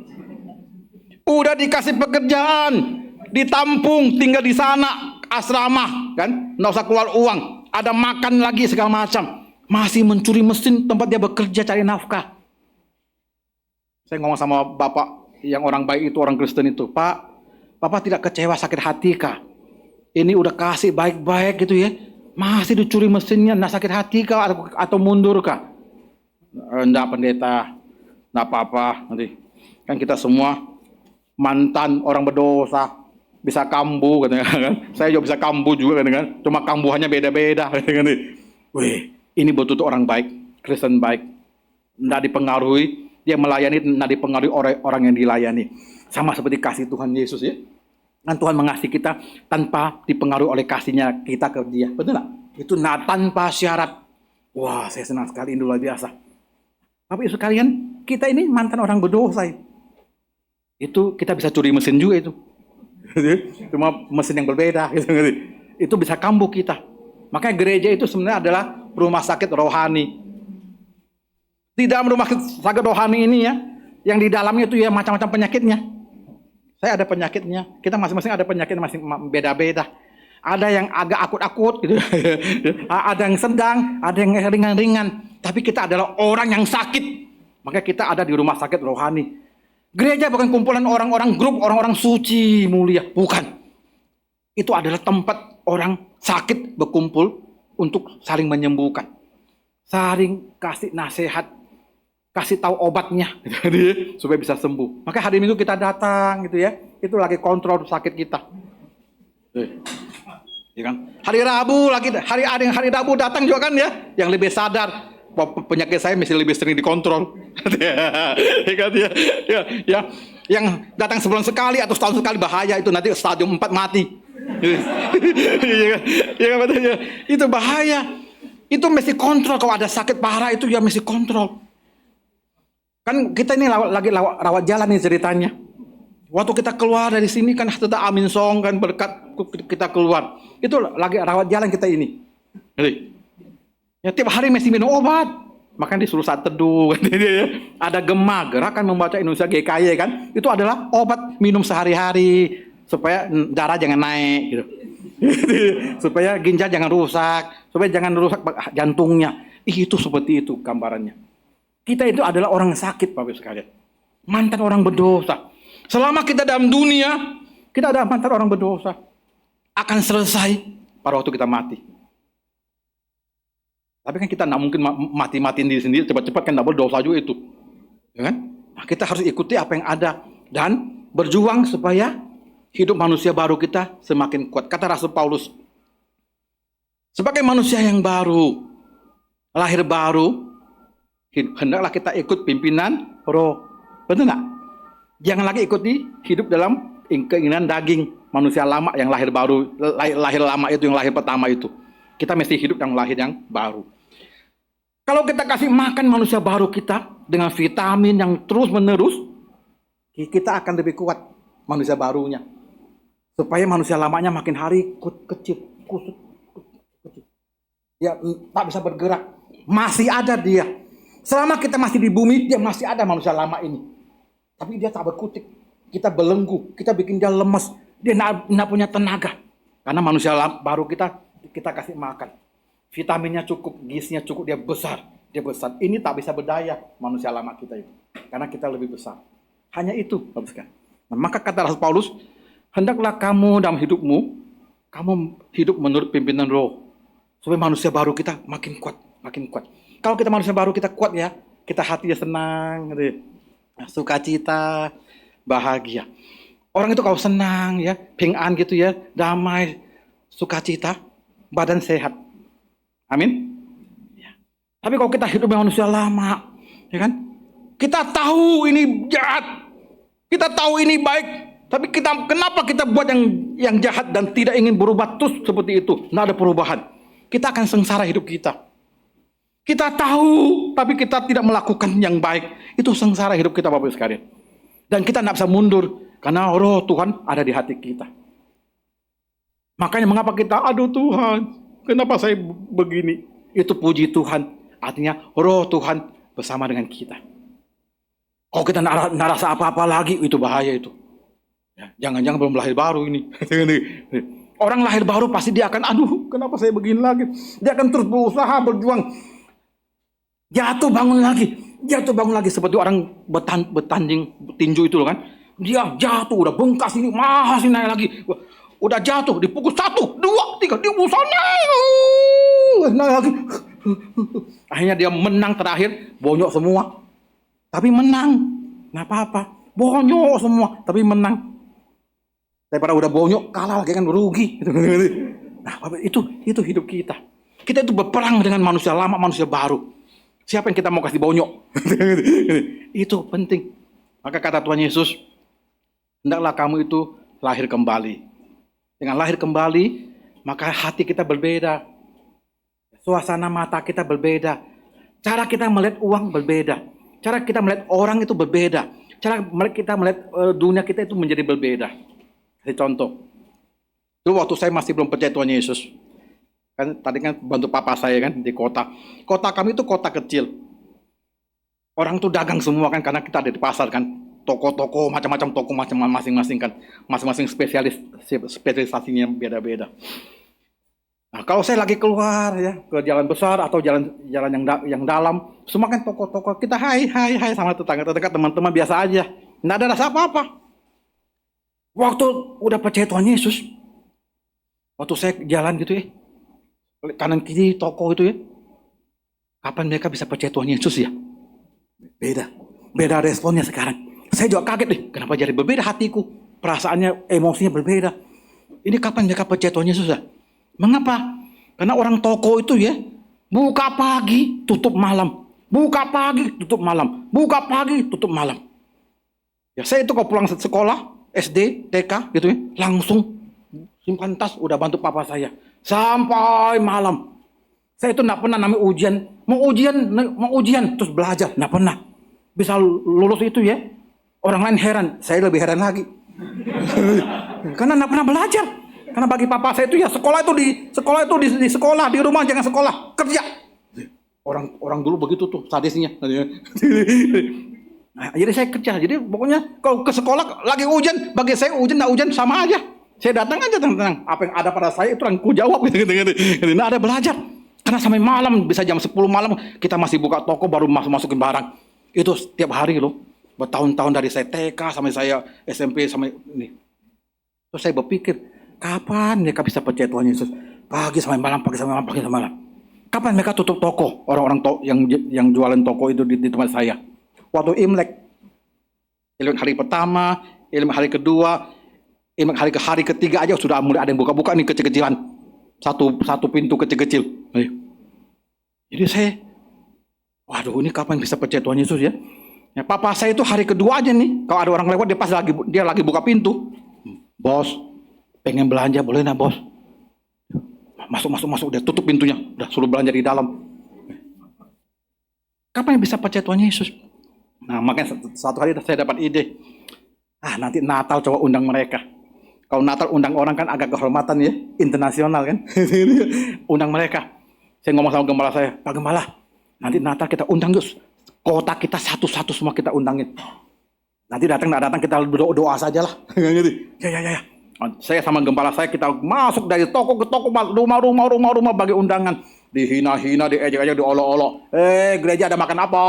Udah dikasih pekerjaan, ditampung, tinggal di sana, asrama, kan? Nggak usah keluar uang, ada makan lagi segala macam. Masih mencuri mesin tempat dia bekerja cari nafkah. Saya ngomong sama bapak yang orang baik itu, orang Kristen itu, Pak, Bapak tidak kecewa sakit hati kah? Ini udah kasih baik-baik gitu ya, masih dicuri mesinnya, nah sakit hati kah atau mundur kah? Enggak Pendeta, enggak apa-apa nanti. Kan kita semua mantan orang berdosa, bisa kambuh katanya kan. Saya juga bisa kambuh juga kan. Cuma kambuhannya beda-beda kan. Wih, ini betul-betul orang baik, Kristen baik. Enggak dipengaruhi, dia melayani enggak dipengaruhi orang yang dilayani. Sama seperti kasih Tuhan Yesus ya. Kan Tuhan mengasihi kita tanpa dipengaruhi oleh kasihnya kita ke dia. Betul enggak? Itu tanpa syarat. Wah, saya senang sekali, ini luar biasa. Bapak Ibu sekalian, kita ini mantan orang berdosa ya. Itu kita bisa curi mesin juga itu. Cuma mesin yang berbeda gitu. Itu bisa kambuh kita. Makanya gereja itu sebenarnya adalah rumah sakit rohani. Di dalam rumah sakit rohani ini ya, yang di dalamnya itu ya macam-macam penyakitnya. Saya ada penyakitnya, kita masing-masing ada penyakit masing beda-beda. Ada yang agak akut-akut gitu. Ada yang sedang, ada yang ringan-ringan. Tapi kita adalah orang yang sakit. Maka kita ada di rumah sakit rohani. Gereja bukan kumpulan orang-orang grup, orang-orang suci mulia. Bukan. Itu adalah tempat orang sakit berkumpul untuk saling menyembuhkan. Saling kasih nasihat, kasih tahu obatnya supaya bisa sembuh. Maka hari Minggu kita datang gitu ya. Itu lagi kontrol sakit kita. Ya kan? Hari Rabu lagi, hari Rabu datang juga kan ya, yang lebih sadar penyakit saya mesti lebih sering dikontrol. Ya kan ya. Ya. Yang datang sebulan sekali atau setahun sekali bahaya, itu nanti stadium 4 mati. Ya kan betul ya. Itu bahaya. Itu mesti kontrol, kalau ada sakit parah itu ya mesti kontrol. Kan kita ini lagi rawat jalan nih ceritanya. Waktu kita keluar dari sini kan tetap amin song kan, berkat kita keluar. Itu lagi rawat jalan kita ini. Ya tiap hari mesti minum obat. Makanya disuruh saat teduh. Ada gema, gerakan membaca Indonesia GKY kan. Itu adalah obat minum sehari-hari supaya darah jangan naik gitu. Supaya ginjal jangan rusak, supaya jangan rusak jantungnya. Itu seperti itu gambarannya. Kita itu adalah orang sakit, Bapak sekalian. Mantan orang berdosa. Selama kita dalam dunia, kita adalah mantan orang berdosa. Akan selesai pada waktu kita mati. Tapi kan kita tidak mungkin mati-matiin diri sendiri cepat-cepat, kan tidak boleh, dosa juga itu. Ya kan? Nah, kita harus ikuti apa yang ada dan berjuang supaya hidup manusia baru kita semakin kuat. Kata Rasul Paulus, sebagai manusia yang baru, lahir baru, hendaklah kita ikut pimpinan roh. Betul nggak? Jangan lagi ikuti hidup dalam keinginan daging manusia lama yang lahir baru, lahir lama itu, yang lahir pertama itu. Kita mesti hidup yang lahir yang baru. Kalau kita kasih makan manusia baru kita dengan vitamin yang terus menerus, kita akan lebih kuat manusia barunya. Supaya manusia lamanya makin hari kecil, kusut. Dia tak bisa bergerak. Masih ada dia. Selama kita masih di bumi, dia masih ada manusia lama ini. Tapi dia tak berkutik. Kita belenggu, kita bikin dia lemes. Dia tidak punya tenaga. Karena manusia baru kita kasih makan. Vitaminnya cukup, gizinya cukup, dia besar. Ini tak bisa berdaya manusia lama kita itu. Karena kita lebih besar. Hanya itu. Nah, maka kata Rasul Paulus, hendaklah kamu dalam hidupmu, kamu hidup menurut pimpinan roh. Supaya manusia baru kita makin kuat. Kalau kita manusia baru kita kuat ya, kita hatinya senang, sukacita, bahagia. Orang itu kalau senang ya, ping'an gitu ya, damai, sukacita, badan sehat. Amin. Ya. Tapi kalau kita hidup dengan manusia lama, ya kan? Kita tahu ini jahat, kita tahu ini baik, tapi kenapa kita buat yang jahat dan tidak ingin berubah terus seperti itu? Tidak ada perubahan. Kita akan sengsara hidup kita. Kita tahu, tapi kita tidak melakukan yang baik. Itu sengsara hidup kita, Bapak Ibu sekalian. Dan kita tidak bisa mundur, karena roh Tuhan ada di hati kita. Makanya mengapa kita, aduh Tuhan, kenapa saya begini? Itu puji Tuhan. Artinya roh Tuhan bersama dengan kita. Kalau kita tidak rasa apa-apa lagi, itu bahaya itu. Ya, jangan-jangan belum lahir baru ini. Orang lahir baru pasti dia akan, aduh kenapa saya begini lagi? Dia akan terus berusaha, berjuang. Jatuh bangun lagi seperti orang bertanding tinju itu loh kan. Dia jatuh udah bengkas ini, masih naik lagi. Udah jatuh dipukul 1, 2, 3, dia berusaha naik lagi. Akhirnya dia menang terakhir, bonyok semua. Tapi menang. Nggak apa-apa. Bonyok semua, tapi menang. Daripada udah bonyok, kalah lagi kan, rugi. Nah, itu hidup kita. Kita itu berperang dengan manusia lama, manusia baru. Siapa yang kita mau kasih bonyok? Itu penting. Maka kata Tuhan Yesus, hendaklah kamu itu lahir kembali. Dengan lahir kembali, maka hati kita berbeda. Suasana mata kita berbeda. Cara kita melihat uang berbeda. Cara kita melihat orang itu berbeda. Cara kita melihat dunia kita itu menjadi berbeda. Kasih contoh. Dulu waktu saya masih belum percaya Tuhan Yesus, Kan tadi kan bantu papa saya kan di kota. Kota kami itu kota kecil. Orang tuh dagang semua kan karena kita ada di pasar kan. Toko-toko macam-macam toko macam masing-masing kan. Masing-masing spesialisasinya beda-beda. Nah, kalau saya lagi keluar ya ke jalan besar atau jalan yang dalam, semua kan toko-toko kita hai hai hai sama tetangga-tetangga teman-teman biasa aja. Nggak ada rasa apa-apa. Waktu udah percaya Tuhan Yesus, waktu saya jalan gitu ya, kanan kiri toko itu ya, kapan mereka bisa percaya Tuhan Yesus ya? Beda responnya sekarang. Saya juga kaget deh, kenapa jadi berbeda hatiku, perasaannya, emosinya berbeda. Ini kapan mereka percaya Tuhan Yesus ya? Mengapa? Karena orang toko itu ya, buka pagi, tutup malam. Buka pagi, tutup malam. Buka pagi, tutup malam. Ya saya itu kalau pulang sekolah, SD, TK gitu ya, langsung simpan tas, udah bantu papa saya. Sampai malam. Saya itu nggak pernah namanya ujian. Mau ujian, terus belajar. Nggak pernah. Bisa lulus itu ya. Orang lain heran, saya lebih heran lagi. Karena nggak pernah belajar. Karena bagi papa saya itu ya sekolah itu di sekolah, di rumah jangan sekolah, kerja. Orang dulu begitu tuh sadisnya. Nah, jadi saya kerja. Jadi pokoknya kalau ke sekolah lagi ujian, bagi saya ujian nggak ujian sama aja. Saya datang aja tenang. Apa yang ada pada saya itu yang ku jawab gitu. Nggak ada belajar. Karena sampai malam bisa jam 10 malam kita masih buka toko baru masukin barang. Itu setiap hari loh. Bertahun-tahun dari saya TK sampai saya SMP sampai ini. Terus saya berpikir, kapan mereka bisa percaya Tuhan Yesus? Pagi sampai malam, pagi sampai malam, pagi sampai malam. Kapan mereka tutup toko? Orang-orang yang jualan toko itu di tempat saya. Waktu Imlek. Imlek hari pertama, Imlek hari kedua, Imlek hari ketiga aja sudah mulai ada yang buka-buka nih kecil-kecilan. Satu pintu kecil-kecil. Jadi saya, waduh ini kapan bisa percaya Tuhan Yesus ya? Ya, papa saya itu hari kedua aja nih. Kalau ada orang lewat dia lagi buka pintu. Bos, pengen belanja boleh nah bos? Masuk. Dia tutup pintunya. Udah suruh belanja di dalam. Kapan bisa percaya Tuhan Yesus? Nah makanya satu hari saya dapat ide. Nanti Natal coba undang mereka. Kalau Natal undang orang kan agak kehormatan ya. Internasional kan. Undang mereka. Saya ngomong sama gembala saya. Pak Gembala, nanti Natal kita undang Gus. Kota kita satu-satu semua kita undangin. Nanti datang kita doa saja lah. Ya. Saya sama gembala saya kita masuk dari toko ke toko, rumah bagi undangan. Dihina-hina, diejek-ejek, diolok-olok. Gereja ada makan apa?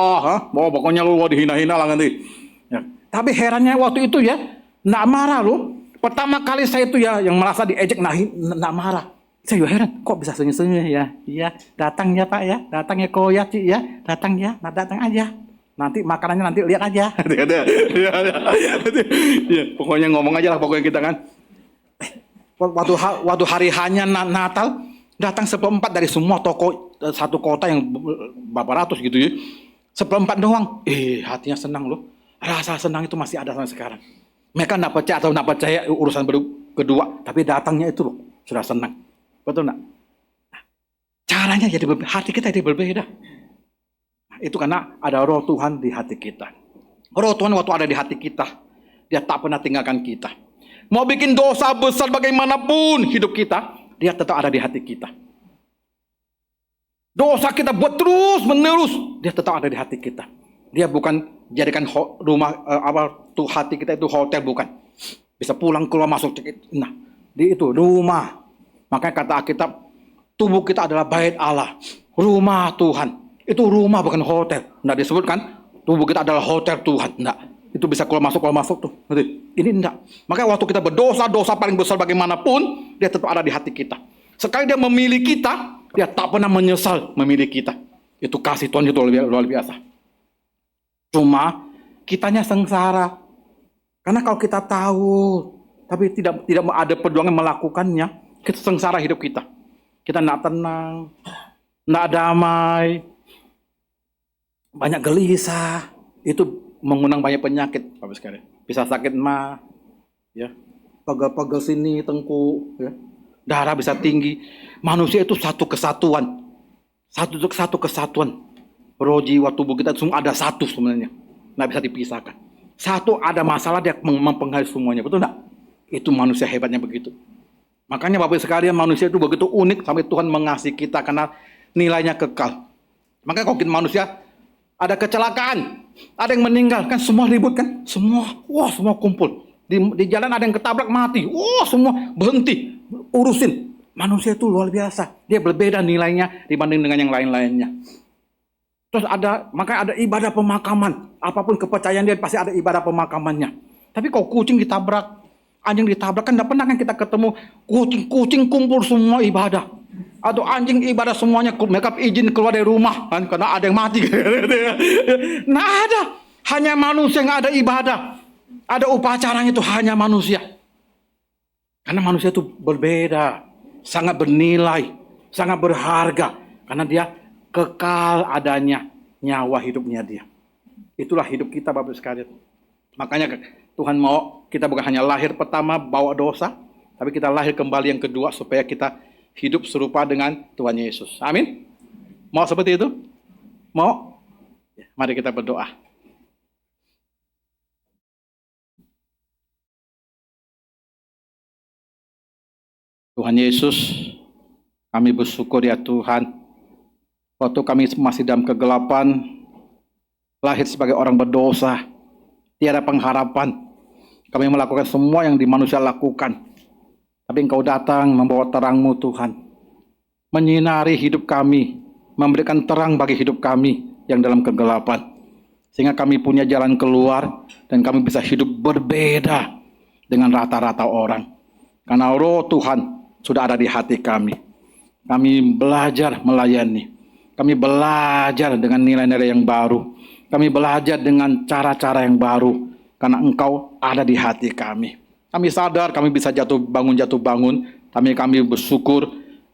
Pokoknya lu dihina-hina lah nanti. Ya. Tapi herannya waktu itu ya, nggak marah loh. Pertama kali saya itu ya yang merasa diejek, nggak marah. Saya juga heran, kok bisa senyum-senyum ya? Iya, datang ya Pak ya, datang ya Ko ya Ci ya, datang ya, datang aja. Nanti makanannya nanti lihat aja. Ya, pokoknya ngomong aja lah pokoknya kita kan. Waktu hari hanya Natal, datang 1/4 dari semua toko satu kota yang berapa ratus gitu ya. 1/4 doang. Hatinya senang loh. Rasa senang itu masih ada sampai sekarang. Mereka nggak percaya atau nggak percaya urusan kedua, tapi datangnya itu loh sudah senang. Betul nggak? Nah, caranya jadi hati kita jadi berbeda. Nah, itu karena ada roh Tuhan di hati kita. Roh Tuhan waktu ada di hati kita, dia tak pernah tinggalkan kita. Mau bikin dosa besar bagaimanapun hidup kita, dia tetap ada di hati kita. Dosa kita buat terus menerus, dia tetap ada di hati kita. Dia bukan jadikan rumah hati kita itu hotel, bukan. Bisa pulang keluar masuk. Nah, di itu rumah. Makanya kata Alkitab, tubuh kita adalah bait Allah, rumah Tuhan. Itu rumah bukan hotel. Nggak disebutkan tubuh kita adalah hotel Tuhan. Nggak. Itu bisa keluar masuk tuh. Ini enggak. Makanya waktu kita berdosa, dosa paling besar bagaimanapun, dia tetap ada di hati kita. Sekali dia memilih kita, dia tak pernah menyesal memilih kita. Itu kasih Tuhan itu luar biasa. Cuma kitanya sengsara. Karena kalau kita tahu, tapi tidak ada perjuangan melakukannya, kita sengsara hidup kita. Kita nggak tenang, nggak damai, banyak gelisah. Itu mengundang banyak penyakit, Bapak sekalian. Bisa sakit mah, ya, pegel-pegel sini, tengkuk, ya. Darah bisa tinggi. Manusia itu satu kesatuan, satu kesatuan. Roh, jiwa, tubuh kita semua ada satu sebenarnya, nggak bisa dipisahkan. Satu ada masalah dia mempengaruhi semuanya, betul nggak? Itu manusia hebatnya begitu. Makanya Bapak sekalian, manusia itu begitu unik sampai Tuhan mengasihi kita karena nilainya kekal. Makanya kalau kita manusia ada kecelakaan, ada yang meninggal, kan semua ribut kan? Semua kumpul. Di jalan ada yang ketabrak mati. Semua berhenti, urusin. Manusia itu luar biasa. Dia berbeda nilainya dibanding dengan yang lain-lainnya. Terus makanya ada ibadah pemakaman. Apapun kepercayaan dia pasti ada ibadah pemakamannya. Tapi kalau kucing ditabrak, anjing ditabrak, kan tidak pernah kan kita ketemu kucing kumpul semua ibadah. Atau anjing ibadah semuanya, mereka izin keluar dari rumah kan karena ada yang mati. Nah ada, hanya manusia yang ada ibadah, ada upacaranya, itu hanya manusia. Karena manusia itu berbeda, sangat bernilai, sangat berharga, karena dia kekal adanya nyawa hidupnya dia. Itulah hidup kita Bapak sekalian. Makanya Tuhan mau kita bukan hanya lahir pertama bawa dosa, tapi kita lahir kembali yang kedua supaya kita hidup serupa dengan Tuhan Yesus. Amin. Mau seperti itu? Mau? Mari kita berdoa. Tuhan Yesus, kami bersyukur ya Tuhan, waktu kami masih dalam kegelapan, lahir sebagai orang berdosa, tiada pengharapan, kami melakukan semua yang di manusia lakukan. Tapi Engkau datang membawa terang-Mu Tuhan, menyinari hidup kami, memberikan terang bagi hidup kami yang dalam kegelapan. Sehingga kami punya jalan keluar dan kami bisa hidup berbeda dengan rata-rata orang. Karena Roh Tuhan sudah ada di hati kami. Kami belajar melayani. Kami belajar dengan nilai-nilai yang baru. Kami belajar dengan cara-cara yang baru. Karena Engkau ada di hati kami. Kami sadar kami bisa jatuh bangun. Tapi kami bersyukur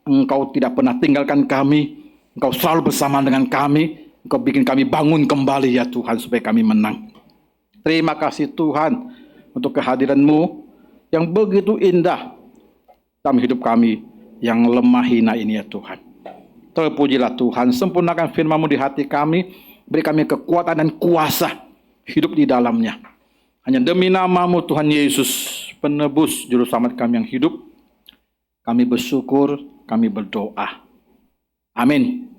Engkau tidak pernah tinggalkan kami. Engkau selalu bersama dengan kami. Engkau bikin kami bangun kembali ya Tuhan supaya kami menang. Terima kasih Tuhan untuk kehadiran-Mu yang begitu indah dalam hidup kami yang lemah hina ini ya Tuhan. Terpujilah Tuhan, sempurnakan firman-Mu di hati kami. Beri kami kekuatan dan kuasa hidup di dalamnya. Hanya demi nama-Mu Tuhan Yesus, penebus juru selamat kami yang hidup, kami bersyukur, kami berdoa. Amin.